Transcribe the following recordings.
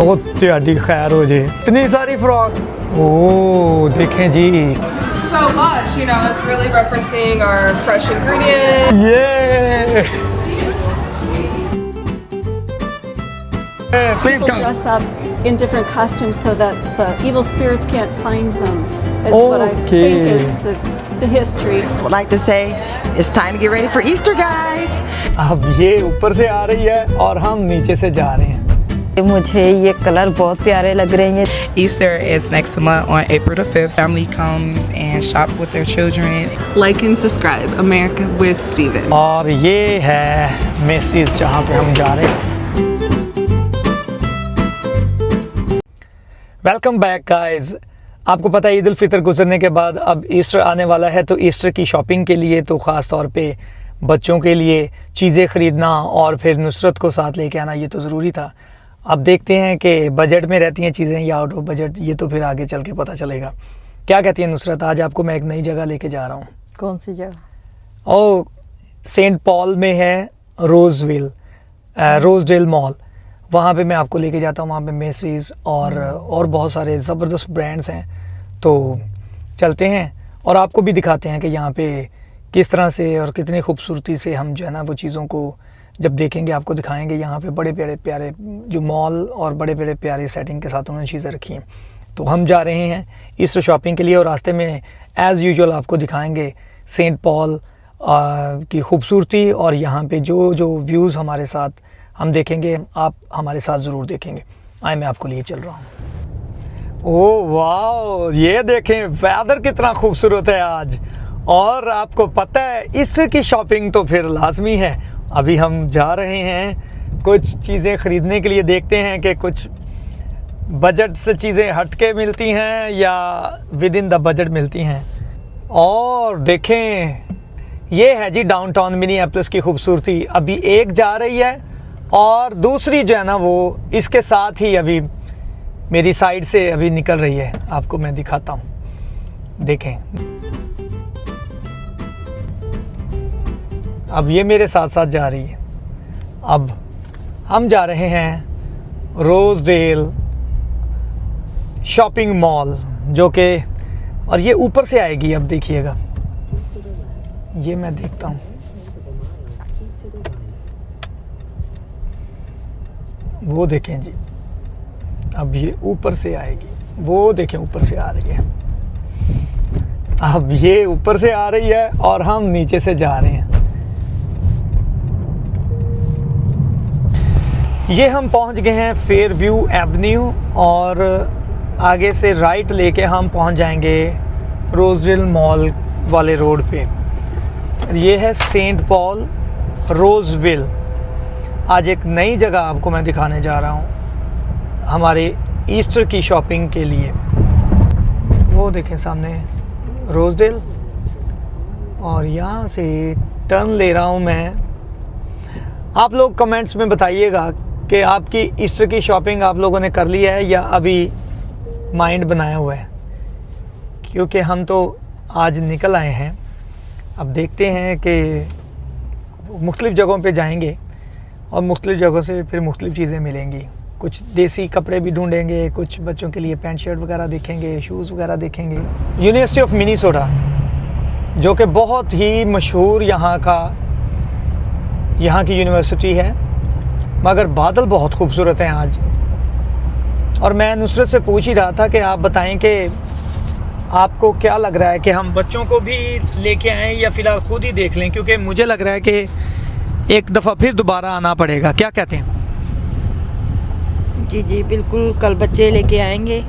बहुत ज़्यादा खैर हो जाए। इतनी सारी फ्रॉक, ओ देखें जी, So lush, you know, it's really referencing our fresh ingredients. ये please People come. dress up in different costumes so that the evil spirits can't find them. Is what I Okay. think is the history. would like to say it's time to get ready for Easter, guys. अब ये ऊपर से आ रही है और हम नीचे से जा रहे हैं। मुझे ये कलर बहुत प्यारे लग रहे हैं। Easter is next month on April the 5th. Family comes and shop with their children. Like and subscribe, America with Steven. और ये है मेसीज जहाँ पे हम जा रहे हैं। Welcome back guys. आपको पता है ईद उल फितर गुजरने के बाद अब ईस्टर आने वाला है, तो ईस्टर की शॉपिंग के लिए तो ख़ास तौर पे बच्चों के लिए चीज़ें ख़रीदना और फिर नुसरत को साथ लेके आना ये तो ज़रूरी था। अब देखते हैं कि बजट में रहती हैं चीज़ें या आउट ऑफ बजट, ये तो फिर आगे चल के पता चलेगा। क्या कहती है नुसरत? आज आपको मैं एक नई जगह लेके जा रहा हूँ। कौन सी जगह? ओ सेंट पॉल में है रोजडेल मॉल, वहाँ पे मैं आपको लेके जाता हूँ। वहाँ पे मेसीज और बहुत सारे ज़बरदस्त ब्रांड्स हैं, तो चलते हैं और आपको भी दिखाते हैं कि यहाँ पे किस तरह से और कितनी खूबसूरती से हम जो है ना वो चीज़ों को जब देखेंगे आपको दिखाएंगे। यहाँ पे बड़े प्यारे प्यारे जो मॉल और बड़े बड़े प्यारे सेटिंग के साथ उन्होंने चीज़ें रखी हैं। तो हम जा रहे हैं ईस्टर शॉपिंग के लिए और रास्ते में एज़ यूजुअल आपको दिखाएंगे सेंट पॉल की खूबसूरती और यहाँ पे जो जो व्यूज़ हमारे साथ हम देखेंगे, आप हमारे साथ ज़रूर देखेंगे। आए मैं आपको लिए चल रहा हूँ। ओह वाह, ये देखें वेदर कितना खूबसूरत है आज। और आपको पता है ईस्टर की शॉपिंग तो फिर लाजमी है। अभी हम जा रहे हैं कुछ चीज़ें ख़रीदने के लिए, देखते हैं कि कुछ बजट से चीज़ें हट के मिलती हैं या विद इन द बजट मिलती हैं। और देखें ये है जी डाउनटाउन मिनियापोलिस की खूबसूरती। अभी एक जा रही है और दूसरी जो है ना वो इसके साथ ही अभी मेरी साइड से अभी निकल रही है। आपको मैं दिखाता हूँ, देखें। अब ये मेरे साथ साथ जा रही है। अब हम जा रहे हैं रोजडेल शॉपिंग मॉल, जो कि और ये ऊपर से आएगी। अब देखिएगा, ये मैं देखता हूँ, वो देखें जी। अब ये ऊपर से आएगी, वो देखें ऊपर से आ रही है। अब ये ऊपर से आ रही है और हम नीचे से जा रहे हैं। ये हम पहुंच गए हैं फेयरव्यू एवेन्यू और आगे से राइट लेके हम पहुंच जाएंगे रोजडेल मॉल वाले रोड पे। ये है सेंट पॉल रोजविल। आज एक नई जगह आपको मैं दिखाने जा रहा हूँ हमारे ईस्टर की शॉपिंग के लिए। वो देखें सामने रोजडेल, और यहाँ से टर्न ले रहा हूँ मैं। आप लोग कमेंट्स में बताइएगा कि आपकी ईस्टर की शॉपिंग आप लोगों ने कर ली है या अभी माइंड बनाया हुआ है, क्योंकि हम तो आज निकल आए हैं। अब देखते हैं कि मुख्तलिफ़ जगहों पे जाएंगे और मुख्तलिफ़ जगहों से फिर मुख्तलिफ़ चीज़ें मिलेंगी। कुछ देसी कपड़े भी ढूंढेंगे, कुछ बच्चों के लिए पैंट शर्ट वगैरह देखेंगे, शूज़ वगैरह देखेंगे। यूनिवर्सिटी ऑफ मिनीसोटा जो कि बहुत ही मशहूर यहाँ की यूनिवर्सिटी है, मगर बादल बहुत खूबसूरत हैं आज। और मैं नुसरत से पूछ ही रहा था कि आप बताएं कि आपको क्या लग रहा है कि हम बच्चों को भी लेके आएँ या फ़िलहाल ख़ुद ही देख लें, क्योंकि मुझे लग रहा है कि एक दफ़ा फिर दोबारा आना पड़ेगा। क्या कहते हैं? जी जी बिल्कुल, कल बच्चे लेके आएंगे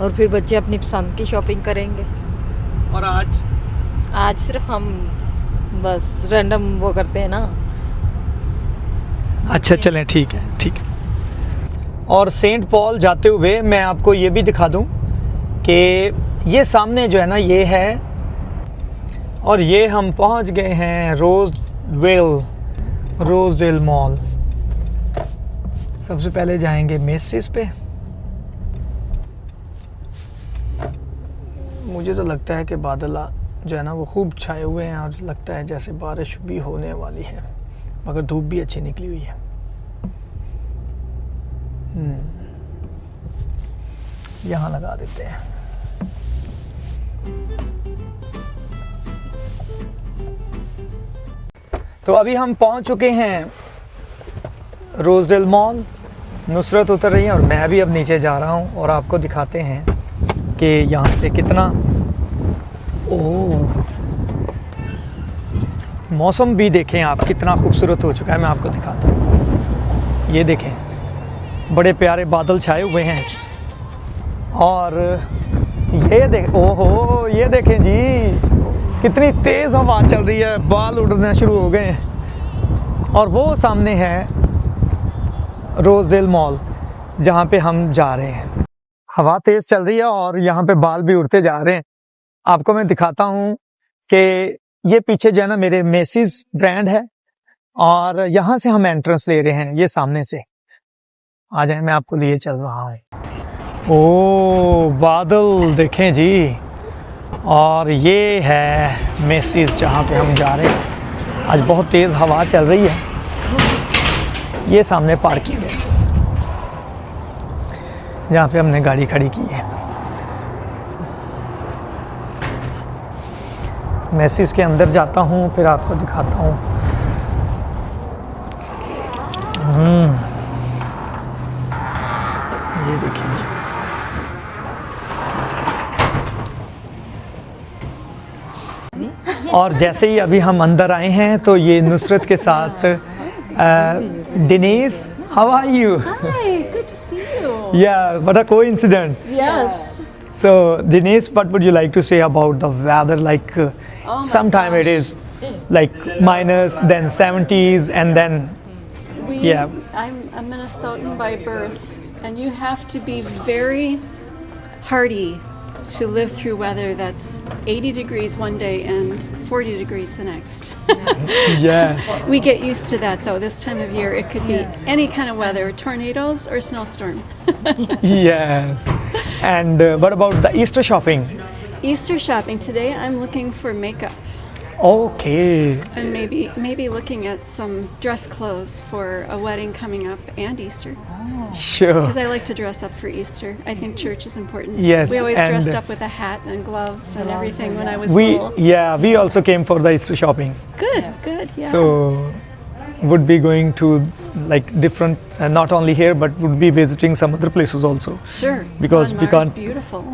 और फिर बच्चे अपनी पसंद की शॉपिंग करेंगे। और आज सिर्फ हम बस रैंडम वो करते हैं ना। अच्छा चलें, ठीक है ठीक है। और सेंट पॉल जाते हुए मैं आपको ये भी दिखा दूं कि ये सामने जो है ना ये है, और ये हम पहुंच गए हैं रोजडेल मॉल। सबसे पहले जाएंगे मेसिस पे। मुझे तो लगता है कि बादल जो है ना वो खूब छाए हुए हैं और लगता है जैसे बारिश भी होने वाली है, मगर धूप भी अच्छी निकली हुई है। यहाँ लगा देते हैं। तो अभी हम पहुंच चुके हैं रोजडेल मॉल। नुसरत उतर रही है और मैं भी अब नीचे जा रहा हूं और आपको दिखाते हैं कि यहाँ पे कितना मौसम भी देखें आप, कितना खूबसूरत हो चुका है। मैं आपको दिखाता हूँ, ये देखें, बड़े प्यारे बादल छाए हुए हैं। और ये देखें जी, कितनी तेज़ हवा चल रही है, बाल उड़ना शुरू हो गए हैं। और वो सामने है रोजडेल मॉल जहाँ पे हम जा रहे हैं। हवा तेज़ चल रही है और यहाँ पे बाल भी उड़ते जा रहे हैं। आपको मैं दिखाता हूँ कि ये पीछे जो है ना मेरे मेसीज ब्रांड है और यहाँ से हम एंट्रेंस ले रहे हैं, ये सामने से। आ जाए, मैं आपको लिए चल रहा हूँ। ओ बादल देखें जी, और ये है मेसीज जहाँ पे हम जा रहे हैं। आज बहुत तेज़ हवा चल रही है। ये सामने पार्किंग है जहाँ पे हमने गाड़ी खड़ी की है। मेसीज के अंदर जाता हूँ, फिर आपको दिखाता हूँ। ये देखिए जी, और जैसे ही अभी हम अंदर आए हैं तो ये नुसरत के साथ Dinesh, how are you? Hi, good to see you. Yeah, what a coincidence. Yes. So Dinesh, what would you like to say about the weather? Like Oh my sometime it gosh. is like minus, then 70s, and then Yeah. I'm a Minnesotan by birth, and you have to be very hardy to live through weather that's 80 degrees one day and 40 degrees the next. yes, We get used to that though. This time of year, it could be any kind of weather, tornadoes or snowstorm. yes. And what about the Easter shopping? Easter shopping today. I'm looking for makeup Okay. and maybe looking at some dress clothes for a wedding coming up and Easter. Sure. Because I like to dress up for Easter. I think church is important. Yes, We always and dressed up with a hat and gloves and everything when I was We little. we also came for the Easter shopping. Good, good, yeah. So would be going to like different, not only here but would be visiting some other places also. Sure. because Von we Mar's can't- beautiful.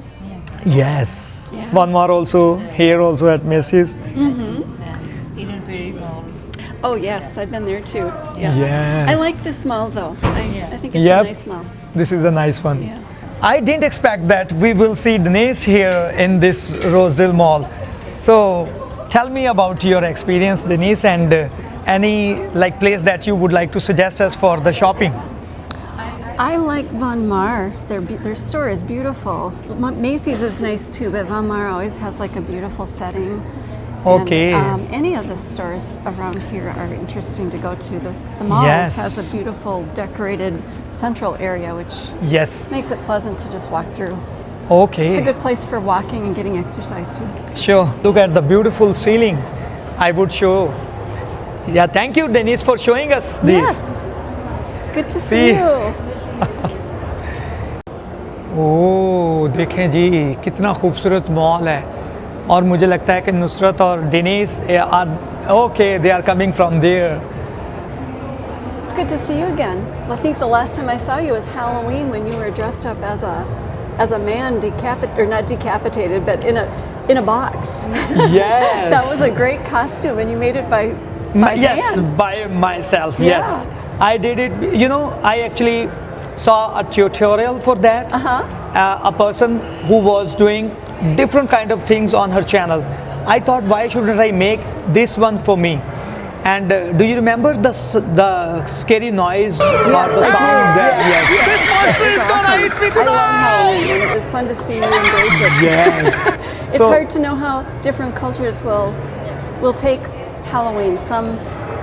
Yes. Yeah. One more also here also at Macy's. Eden Prairie Mall. Oh yes, I've been there too. Yeah. Yes. I like this mall though. I think it's Yep. a nice mall. This is a nice one. Yeah. I didn't expect that we will see Dinesh here in this Rosedale Mall. So tell me about your experience, Dinesh, and any like place that you would like to suggest us for the shopping. I like Von Mar. Their store is beautiful. Macy's is nice too, but Von Mar always has like a beautiful setting. Okay. And, any of the stores around here are interesting to go to. The mall Yes. has a beautiful decorated central area, which Yes. makes it pleasant to just walk through. Okay. It's a good place for walking and getting exercise too. Sure. Look at the beautiful ceiling. I would show. Yeah. Thank you, Dinesh, for showing us this. Yes. Good to See. see you. ओह देखें जी, कितना खूबसूरत mall है। और मुझे लगता है कि नुसरत और Dinesh okay, they are coming from there. It's good to see you again. Well, I think the last time I saw you was Halloween when you were dressed up as a man, not decapitated, but in a box. Yes. That was a great costume, and you made it by Yes, hand. by myself. Yeah. Yes, I did it. You know, I actually saw a tutorial for that. A person who was doing different kind of things on her channel. I thought, why shouldn't I make this one for me? And do you remember the scary noise or the sound? Yes. This monster is gonna eat me I love tonight. Halloween, and it was fun to see you embrace it. Yes. It's So- hard to know how different cultures will take Halloween. Some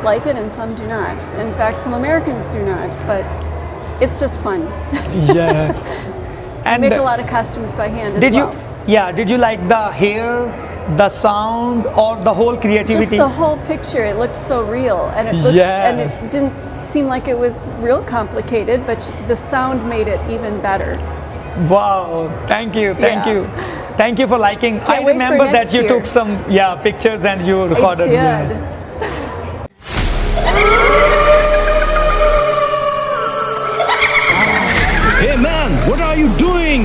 like it and some do not. In fact, some Americans do not, but it's just fun. Yes. And Make a lot of costumes by hand as did well. did you like the hair, the sound, or the whole Just creativity? the whole picture, it looked so real, and it looked, and Yes. it didn't seem like it was real complicated, but the sound made it even better. Wow, thank you, thank Yeah. you. Thank you for liking. Can't I wait for remember that next you year. took some pictures and you recorded. did. Yes. Hey man, what are you doing?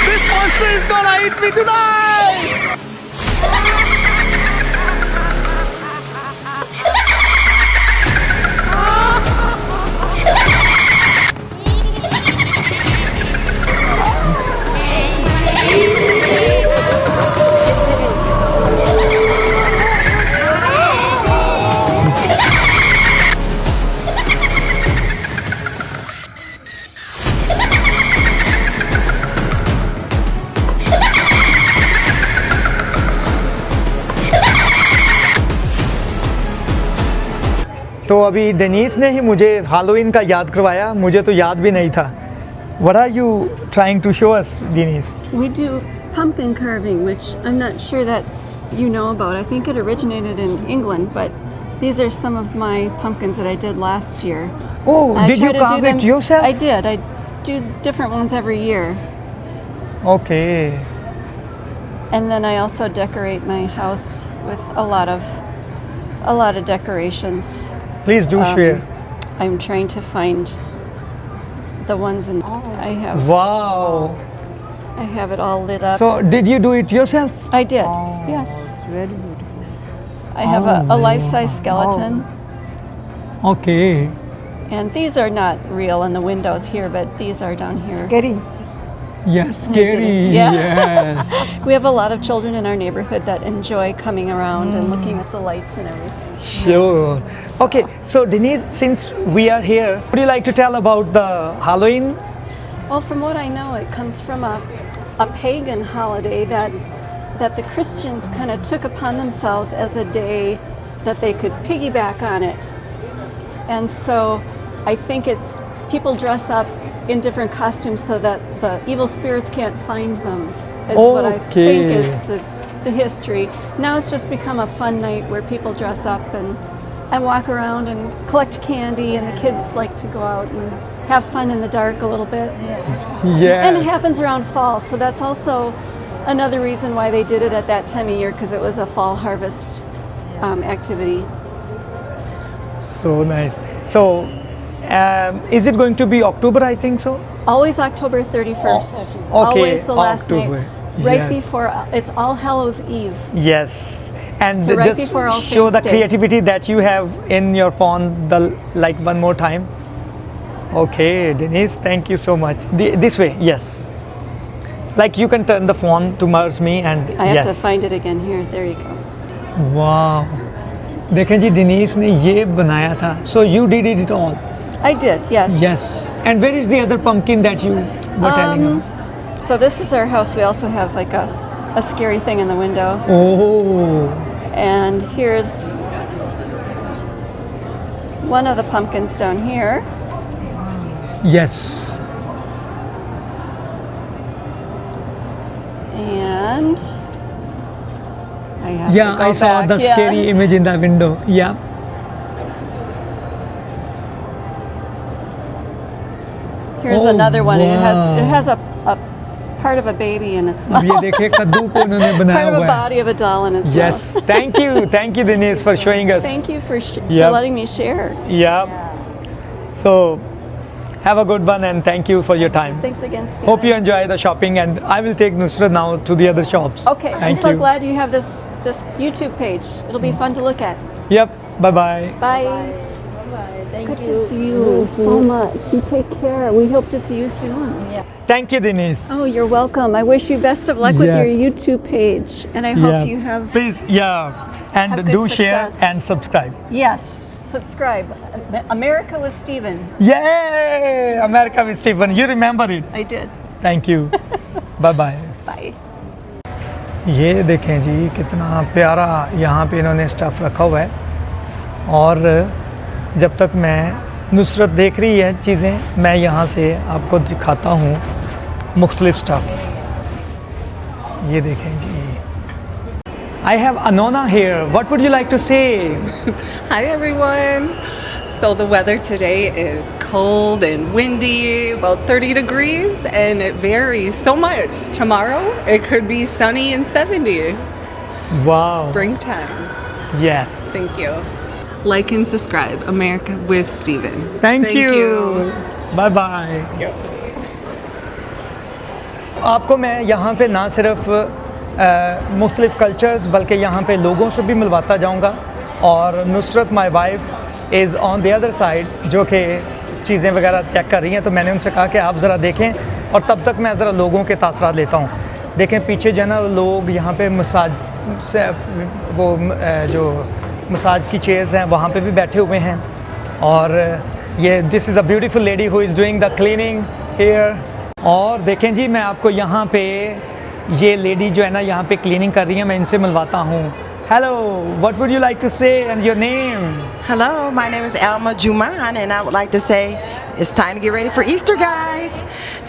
This monster is gonna eat me tonight! तो अभी Dennis ने ही मुझे Halloween का याद करवाया, मुझे तो याद भी नहीं था. What are you trying to show us, Denise? We do pumpkin carving, which I'm not sure that you know about. I think it originated in England, but these are some of my pumpkins that I did last year. Oh, I did try you to do carve them- it yourself? I did. I do different ones every year. Okay. And then I also decorate my house with a lot of decorations. Please do share. I'm trying to find the ones in I have Wow. I have it all lit up. So did you do it yourself? I did. Yes. Very good. I have a life-size skeleton. Okay. And these are not real in the windows here, but these are down here. Scary. Yes, I did scary. it. Yeah. Yes. We have a lot of children in our neighborhood that enjoy coming around and looking at the lights and everything. Sure. Okay, so Denise, since we are here, would you like to tell about the Halloween? Well, from what I know, it comes from a pagan holiday that the Christians kind of took upon themselves as a day that they could piggyback on it. And so I think it's people dress up in different costumes so that the evil spirits can't find them, is what I think Okay. is the history. Now it's just become a fun night where people dress up and walk around and collect candy, and the kids like to go out and have fun in the dark a little bit. Yes. And it happens around fall, so that's also another reason why they did it at that time of year, because it was a fall harvest activity. So nice. So, is it going to be October? I think so. Always October 31st. Okay, Always the last October. night. Right Yes. before, it's All Hallows Eve. Yes. And So right just before All show Saints the Day. creativity that you have in your phone. Like one more time. Okay, Denise, thank you so much. This way, yes. Like you can turn the phone towards me and I have yes. to find it again here. There you go. Wow. देखें जी, Denise ने ये बनाया था. So you did it all. I did, yes. Yes. And where is the other pumpkin that you were telling me? So this is our house. We also have like a scary thing in the window. Oh. And here's one of the pumpkins down here. Yes. And I have Yeah, to go I saw back. the scary image in the window. Yeah. Here's Oh, another one. It wow. has a part of a baby in its अब mouth. ये देखिए कद्दू को उन्होंने बनाया Part of a हुआ है. body of a doll in its Yes. mouth. Thank you Denise for showing us. Thank you for Yep. letting me share. Yeah. So have a good one and thank you for your time. Thanks again, Steve. Hope you enjoy the shopping and I will take Nusrat now to the other shops. Okay, I'm Thank so you. glad you have this YouTube page. It'll be fun to look at. Yep. Bye bye. Bye. Bye. Thank Good you. to see you so much. You take care. We hope to see you soon. Thank you Denise. Oh, you're welcome. I wish you best of luck with your Yes. YouTube page, and I hope Yeah. you have. Please, yeah. And Have good do share success. and subscribe. Yes, subscribe. America with Steven. Yay! America with Stephen. You remember it. I did. Thank you. Bye bye. Bye. ये देखें जी कितना प्यारा यहाँ पे इन्होंने stuff रखा हुआ है. और जब तक मैं नुसरत देख रही है चीज़ें, मैं यहाँ से आपको दिखाता हूँ मुख्तलिफ स्टफ़. ये देखें जी. I have Anona here. What would you like to say? Hi everyone. So the weather today is cold and windy, about 30 degrees, and it varies so much. Tomorrow it could be sunny and 70. Wow. Springtime. Yes. Thank you. Like and subscribe. America with Steven. Thank you. Bye bye. आपको मैं यहाँ पे ना सिर्फ मुख्तलिफ cultures बल्कि यहाँ पे लोगों से भी मिलवाता जाऊँगा और Nusrat my wife is on the other side जो कि चीज़ें वगैरह चेक कर रही हैं। तो मैंने उनसे कहा कि आप ज़रा देखें और तब तक मैं ज़रा लोगों के तासरात लेता हूँ। देखें पीछे जो है ना लोग यहाँ पे मसाज से वो जो मसाज की चेयर्स हैं वहाँ पे भी बैठे हुए हैं और ये this is a beautiful lady who is doing the cleaning here. और देखें जी मैं आपको यहाँ पे ये लेडी जो है ना यहाँ पे क्लीनिंग कर रही है, मैं इनसे मिलवाता हूँ। Hello, what would you like to say and your name? Hello, my name is Alma Juman, and I would like to say it's time to get ready for Easter, guys.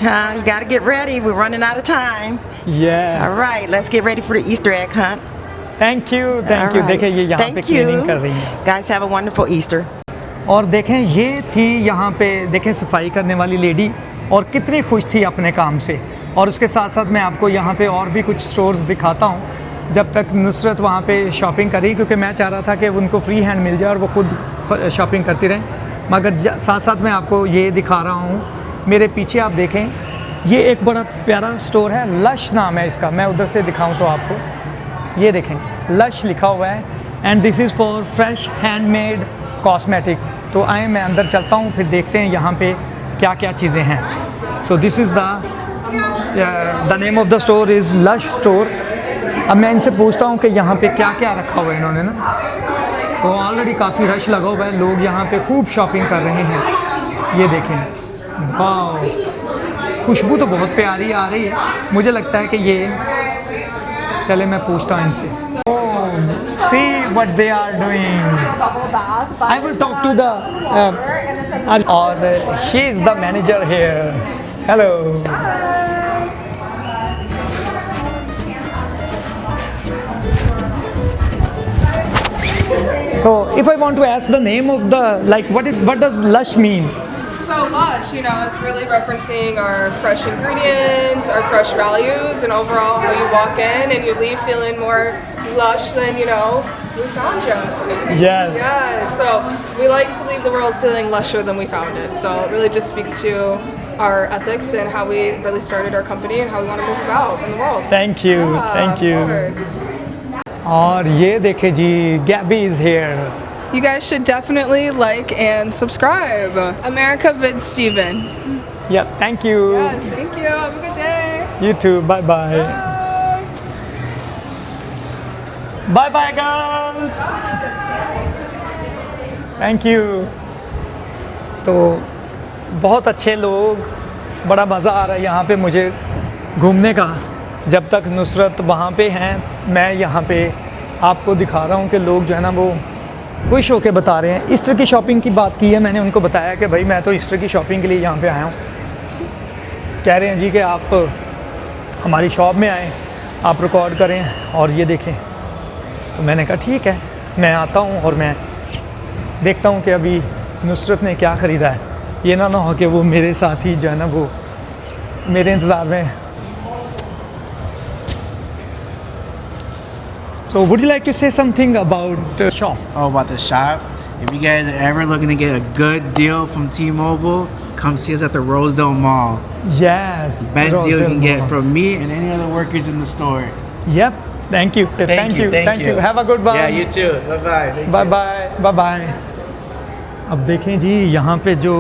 You got to get ready. We're running out of time. Yes. All right, let's get ready for the Easter egg hunt. Thank you All देखिए right. ये यहाँ पे Thank cleaning कर you. रही हैं। Guys, have a wonderful Easter. और देखें ये थी यहाँ पे देखें सफाई करने वाली लेडी और कितनी खुश थी अपने काम से। और उसके साथ साथ मैं आपको यहाँ पे और भी कुछ स्टोर्स दिखाता हूँ जब तक नुसरत वहाँ पे शॉपिंग करी, क्योंकि मैं चाह रहा था कि उनको फ्री हैंड मिल जाए और वो खुद शॉपिंग करती रहें। मगर साथ साथ मैं आपको ये दिखा रहा हूँ, मेरे पीछे आप देखें ये एक बड़ा प्यारा स्टोर है, लश नाम है इसका। मैं उधर से दिखाऊँ तो आपको ये देखें लश लिखा हुआ है and this is for fresh handmade cosmetic. तो आए मैं अंदर चलता हूँ फिर देखते हैं यहाँ पे क्या क्या चीज़ें हैं। So this is the name of the store is lush store. अब मैं इनसे पूछता हूँ कि यहाँ पे क्या क्या रखा हुआ है इन्होंने ना। तो ऑलरेडी काफ़ी रश लगा हुआ है, लोग यहाँ पे खूब शॉपिंग कर रहे हैं। ये देखें, वाह खुशबू तो बहुत प्यारी आ रही है। मुझे लगता है कि ये चले मैं पूछता हूँ इनसे। See what they are doing. I will talk to the or she is the manager here. Hello. So if I want to ask the name of the what does Lush mean? So Lush, it's really referencing our fresh ingredients, our fresh values, and overall how you walk in and you leave feeling more lush than, we found you. Yes. Yeah, so we like to leave the world feeling lusher than we found it. So it really just speaks to our ethics and how we really started our company and how we want to move about in the world. Thank you. Yeah, Thank you. Of course. और ये देखे जी, Gabby is here. You guys should definitely like and subscribe. America with Steven. Yeah, thank you. Yes, thank you. Have a good day. You too. Bye bye. Bye bye girls. Thank you. तो बहुत अच्छे लोग, बड़ा मज़ा आ रहा है यहाँ पे मुझे घूमने का। जब तक नुसरत वहाँ पे हैं मैं यहाँ पे आपको दिखा रहा हूँ कि लोग जो है ना वो खुश होकर बता रहे हैं। ईस्टर की शॉपिंग की बात की है, मैंने उनको बताया कि भाई मैं तो ईस्टर की शॉपिंग के लिए यहाँ पे आया हूँ। कह रहे हैं जी कि आप हमारी शॉप में आएँ, आप रिकॉर्ड करें और ये देखें। तो मैंने कहा ठीक है, मैं आता हूँ और मैं देखता हूँ कि अभी नुसरत ने क्या ख़रीदा है। ये ना हो कि वो मेरे साथ ही जो है ना वो मेरे इंतज़ार में। So would you like to say something about the shop? Oh, about the shop? If you guys are ever looking to get a good deal from T-Mobile, come see us at the Rosedale Mall. Yes. Best deal you Rosedale can get Mall. from me and any other workers in the store. Yep. Thank you. Thank you. Have a good one. Yeah, you too. Bye-bye. Bye bye. अब देखें जी यहाँ पे जो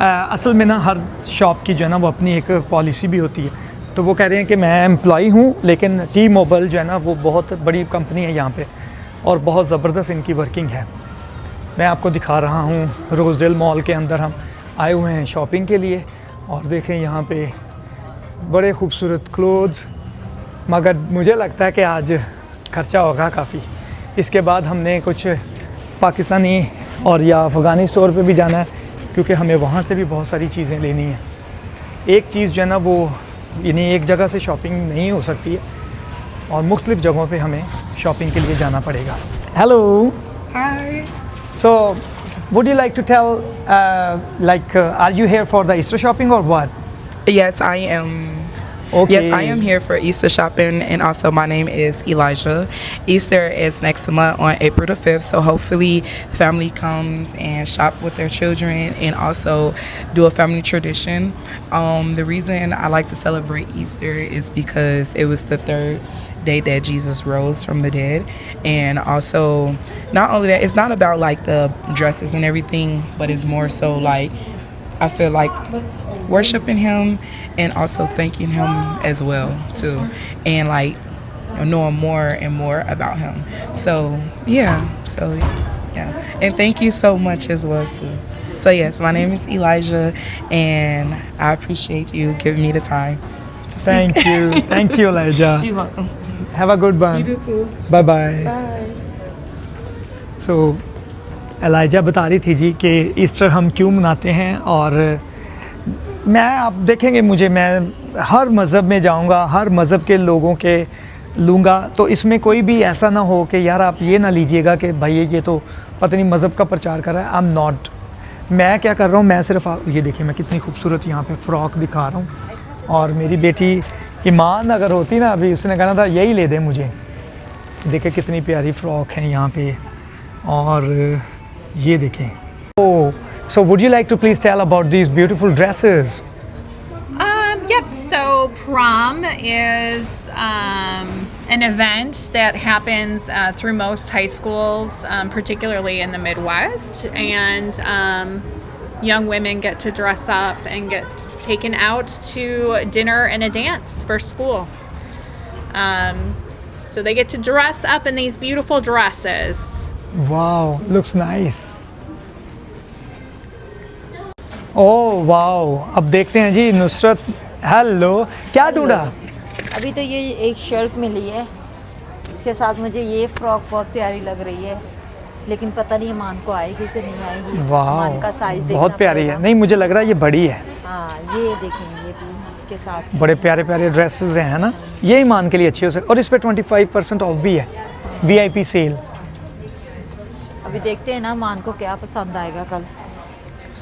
असल में ना हर shop की जो है ना वो अपनी एक पॉलिसी भी होती है। तो वो कह रहे हैं कि मैं एम्प्लॉई हूँ लेकिन टी मोबाइल जो है ना वो बहुत बड़ी कंपनी है यहाँ पे और बहुत ज़बरदस्त इनकी वर्किंग है। मैं आपको दिखा रहा हूँ रोज़डेल मॉल के अंदर हम आए हुए हैं शॉपिंग के लिए और देखें यहाँ पे बड़े खूबसूरत क्लोथ्स। मगर मुझे लगता है कि आज खर्चा होगा काफ़ी। इसके बाद हमने कुछ पाकिस्तानी और या अफ़गानी स्टोर पे भी जाना है क्योंकि हमें वहाँ से भी बहुत सारी चीज़ें लेनी हैं। एक चीज़ जो है ना वो यानी एक जगह से शॉपिंग नहीं हो सकती है। और मुख्तलिफ़ जगहों पे हमें शॉपिंग के लिए जाना पड़ेगा। Hello, Hi. So would you like to tell are you here for the Easter shopping or what? Yes, I am. Okay. Yes, I am here for Easter shopping, and also my name is Elijah. Easter is next month on April the 5th, so hopefully family comes and shop with their children and also do a family tradition. The reason I like to celebrate Easter is because it was the third day that Jesus rose from the dead, and also not only that, it's not about like the dresses and everything, but it's more so like I feel like worshiping him and also thanking him as well too, and like knowing more and more about him. So yeah, and thank you so much as well too. So yes, my name is Elijah, and I appreciate you giving me the time to speak. Thank you Elijah. You're welcome. Have a good one. You do too. Bye bye. Bye. So ELISA बता रही थी जी कि Easter हम क्यों मनाते हैं, और मैं आप देखेंगे मैं हर मज़हब में जाऊंगा, हर मज़हब के लोगों के लूँगा, तो इसमें कोई भी ऐसा ना हो कि यार आप ये ना लीजिएगा कि भाई ये तो पता नहीं मज़हब का प्रचार कर रहा है। I am not. मैं क्या कर रहा हूँ, मैं सिर्फ ये देखिए मैं कितनी खूबसूरत यहाँ पे फ़्रॉक दिखा रहा हूँ, और मेरी बेटी ईमान अगर होती ना अभी उसने कहना था यही ले दे मुझे। देखिए कितनी प्यारी फ़्रॉक है यहाँ पे, और ये देखें। ओह, so would you like to please tell about these beautiful dresses? Yep, so prom is an event that happens through most high schools, particularly in the Midwest, and young women get to dress up and get taken out to dinner and a dance for school. So they get to dress up in these beautiful dresses. Wow, looks nice. Oh wow, अब देखते हैं जी Nusrat. Hello, क्या ढूंढा? अभी तो ये एक shirt मिली है, इसके साथ मुझे ये फ्रॉक बहुत प्यारी लग रही है, लेकिन पता नहीं मान को आएगी कि नहीं आएगी। मान का साइज देखना बहुत प्यारी है। नहीं, मुझे लग रहा है ये बड़ी है। हाँ, ये देखेंगे, ये भी इसके साथ बड़े प्यारे प्यारे ड्रेसेस हैं, है ना? ये ईमान के लिए अच्छी हो सकती, और इस पे 25% ऑफ भी है, VIP सेल। अभी देखते हैं ना मान को क्या पसंद आएगा कल।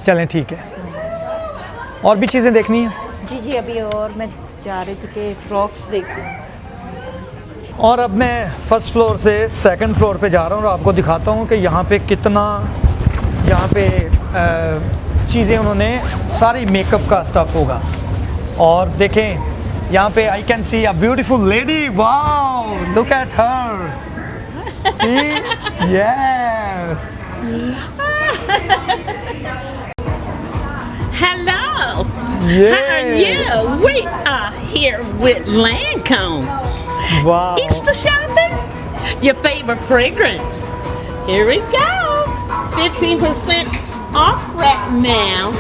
चलें ठीक है। और भी चीज़ें देखनी है? जी अभी और मैं जा रही थी कि फ्रॉक्स देखूं। और अब मैं फर्स्ट फ्लोर से सेकंड फ्लोर पे जा रहा हूँ और आपको दिखाता हूँ कि यहाँ पे कितना चीज़ें उन्होंने सारी मेकअप का स्टफ होगा। और देखें यहाँ पे I can see a beautiful lady. Wow, look at her. See, yes. Hello. Yes. How are you? We are here with Lancome. Wow. Easter shopping? Your favorite fragrance. Here we go. 15% off right now.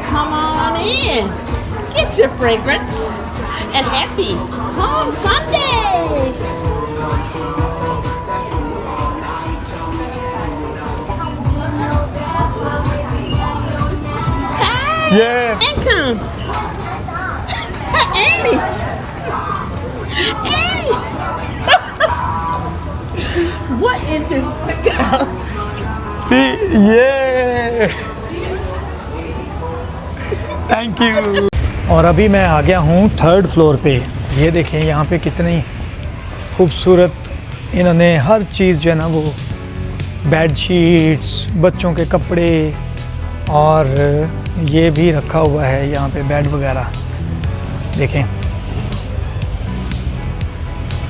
Come on in. Get your fragrance. And happy Palm Sunday. Yeah. Lancome. Annie. Annie. What in this stuff? See, yeah. Thank you. और अभी मैं आ गया हूँ third floor पे। ये देखें यहाँ पे कितनी खूबसूरत इन्होंने हर चीज़ जो है ना वो बेड शीट्स, बच्चों के कपड़े, और ये भी रखा हुआ है यहाँ पे बेड वगैरह देखें।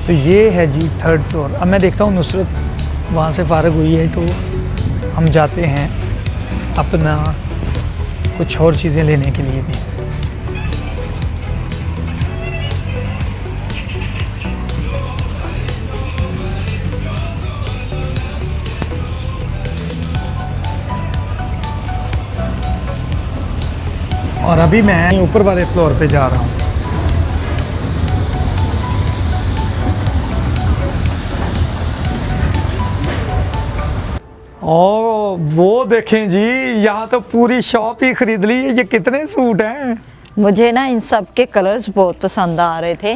तो ये है जी थर्ड फ्लोर। अब मैं देखता हूँ नुसरत वहाँ से फ़ारिग हुई है, तो हम जाते हैं अपना कुछ और चीज़ें लेने के लिए भी। और अभी मैं ऊपर वाले फ्लोर पे जा रहा हूँ। ओ वो देखें जी, यहाँ तो पूरी शॉप ही खरीद ली। ये कितने सूट हैं? मुझे ना इन सब के कलर्स बहुत पसंद आ रहे थे,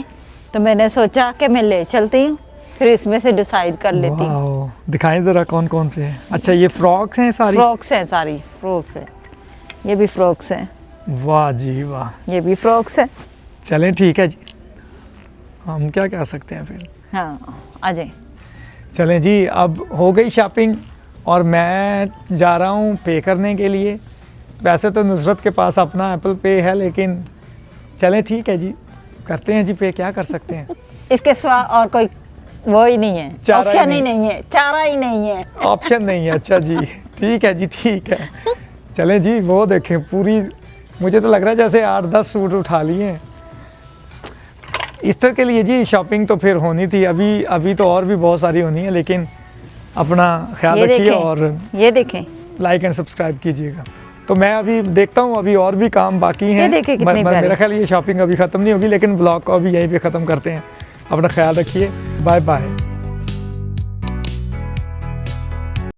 तो मैंने सोचा कि मैं ले चलती हूँ, फिर इसमें से डिसाइड कर लेती हूँ। वाओ, दिखाएं ज़रा कौन कौन से हैं। अच्छा ये फ्रॉक्स हैं सारी? फ्रॉक्स हैं सारी, फ्रॉक्स हैं, ये भी फ्रॉक्स हैं, वाह जी वाह, ये भी फ्रॉक्स हैं। चलें ठीक है जी, हम क्या कह सकते हैं फिर। हाँ आ जाए। चलें जी, अब हो गई शॉपिंग और मैं जा रहा हूँ पे करने के लिए। वैसे तो नुसरत के पास अपना एप्पल पे है, लेकिन चलें ठीक है जी, करते हैं जी पे, क्या कर सकते हैं। इसके सिवा और कोई वो ही नहीं है, चारा ही ऑप्शन ही नहीं है, चारा ही नहीं है। ऑप्शन नहीं है, अच्छा जी ठीक है जी, ठीक है। चलें जी, वो देखें पूरी, मुझे तो लग रहा है जैसे 8-10 सूट उठा लिए हैं ईस्टर के लिए जी। शॉपिंग तो फिर होनी थी, अभी तो और भी बहुत सारी होनी है, लेकिन अपना ख्याल रखिए और ये देखें, लाइक एंड सब्सक्राइब कीजिएगा। तो मैं अभी देखता हूँ, अभी और भी काम बाकी हैं। ये देखें कितनी प्यारी। मेरा ख्याल ये शॉपिंग अभी ख़त्म नहीं होगी, लेकिन ब्लॉग को अभी यहीं पे ख़त्म करते हैं। अपना ख्याल रखिए, बाय बाय।